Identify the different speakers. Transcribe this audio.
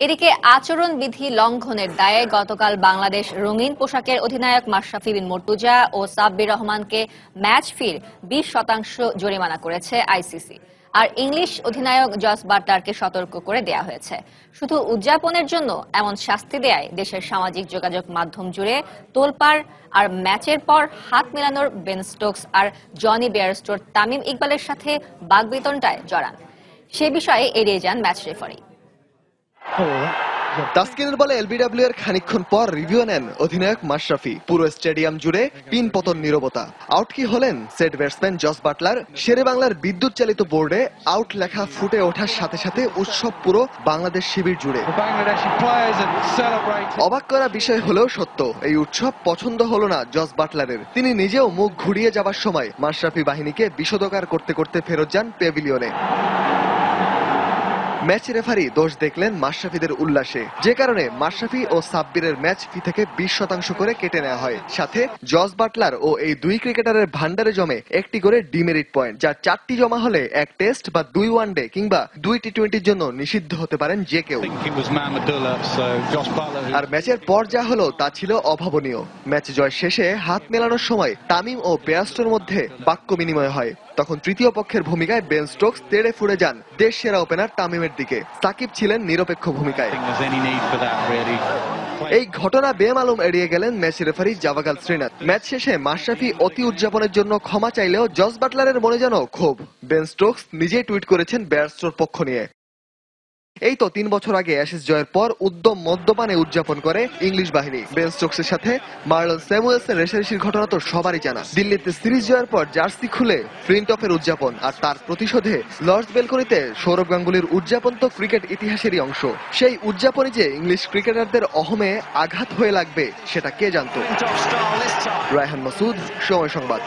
Speaker 1: এদিকে আচরণবিধি লঙ্ঘনের দায়ে গতকাল বাংলাদেশ রঙিন পোশাকের অধিনায়ক মাশরাফি বিন মুর্তজা ও সাব্বির রহমানকে ম্যাচ ফির 20% জরিমানা করেছে আইসিসি। আর ইংলিশ অধিনায়ক জস বাটলারকে সতর্ক করে দেয়া হয়েছে। শুধু উদযাপনের জন্য এমন শাস্তি দেয়ায় দেশের সামাজিক যোগাযোগ মাধ্যম জুড়ে তোলপাড়। আর ম্যাচের পর হাত মেলানোর বেন স্টোকস আর জনি বেয়ারস্টোর তামিম ইকবালের সাথে বাগবিতণ্ডায় জড়ান। সে বিষয়ে এড়িয়ে যান ম্যাচ রেফারি।
Speaker 2: তাসকিনের বলে এলবিডব্লিউ এর খানিকক্ষণ পর রিভিউ নেন অধিনায়ক মাশরাফি। পুরো স্টেডিয়াম জুড়ে পিন পতন নীরবতা। আউট কি হলেন সেট ব্যাটসম্যান জস বাটলার। শেরে বাংলার বিদ্যুৎ চালিত বোর্ডে আউট লেখা ফুটে ওঠার সাথে সাথে উৎসব পুরো বাংলাদেশ শিবির জুড়ে। অবাক করা বিষয় হলেও সত্য, এই উৎসব পছন্দ হলো না জস বাটলারের। তিনি নিজেও মুখ ঘুরিয়ে যাবার সময় মাশরাফি বাহিনীকে বিষোদগার করতে করতে ফেরত যান প্যাভিলিয়নে। ম্যাচ রেফারি দোষ দেখলেন মাশরাফিদের উল্লাসে, যে কারণে মাশরাফি ও সাব্বিরের ম্যাচ ফি থেকে 20% করে কেটে নেওয়া হয়। সাথে জস বাটলার ও এই দুই ক্রিকেটারের ভান্ডারে জমে একটি করে ডিমেরিট পয়েন্ট, যা 4টি জমা হলে 1 টেস্ট বা 2 ওয়ানডে কিংবা 2 টি-20-র জন্য নিষিদ্ধ হতে পারেন যে কেউ। আর ম্যাচের পর যা হলো তা ছিল অভাবনীয়। ম্যাচ জয় শেষে হাত মেলানোর সময় তামিম ও বেয়ারস্টোর মধ্যে বাক্য বিনিময় হয়। তখন তৃতীয় পক্ষের ভূমিকায় বেন স্টোকস তেড়ে ফুড়ে যান দেশ সেরা ওপেনার তামিমের দিকে। সাকিব ছিলেন নিরপেক্ষ ভূমিকায়। এই ঘটনা বেমালুম এড়িয়ে গেলেন match referee Javagal Srinath. Match শেষে মাশরাফি অতি উদযাপনের জন্য ক্ষমা চাইলেও জস বাটলারের মনে যেন ক্ষোভ। বেন স্টোকস নিজেই টুইট করেছেন বেয়ারস্টোর পক্ষ নিয়ে। এই তো 3 বছর আগে অ্যাশেজ জয়ের পর উদ্যম মদ্যপানে উদযাপন করে ইংলিশ বাহিনী। বেন স্টোকসের সাথে মার্লন স্যামুয়েলসের রেষারেষির ঘটনা তো সবারই জানা। দিল্লিতে সিরিজ জয়ের পর জার্সি খুলে ফ্লিন্ট অফের উদযাপন, আর তার প্রতিশোধে লর্ডস বেলকনিতে সৌরভ গাঙ্গুলির উদযাপন তো ক্রিকেট ইতিহাসেরই অংশ। সেই উদযাপনই যে ইংলিশ ক্রিকেটারদের অহমে আঘাত হয়ে লাগবে সেটা কে জানতো। রায়হান মাসুদ, সময় সংবাদ।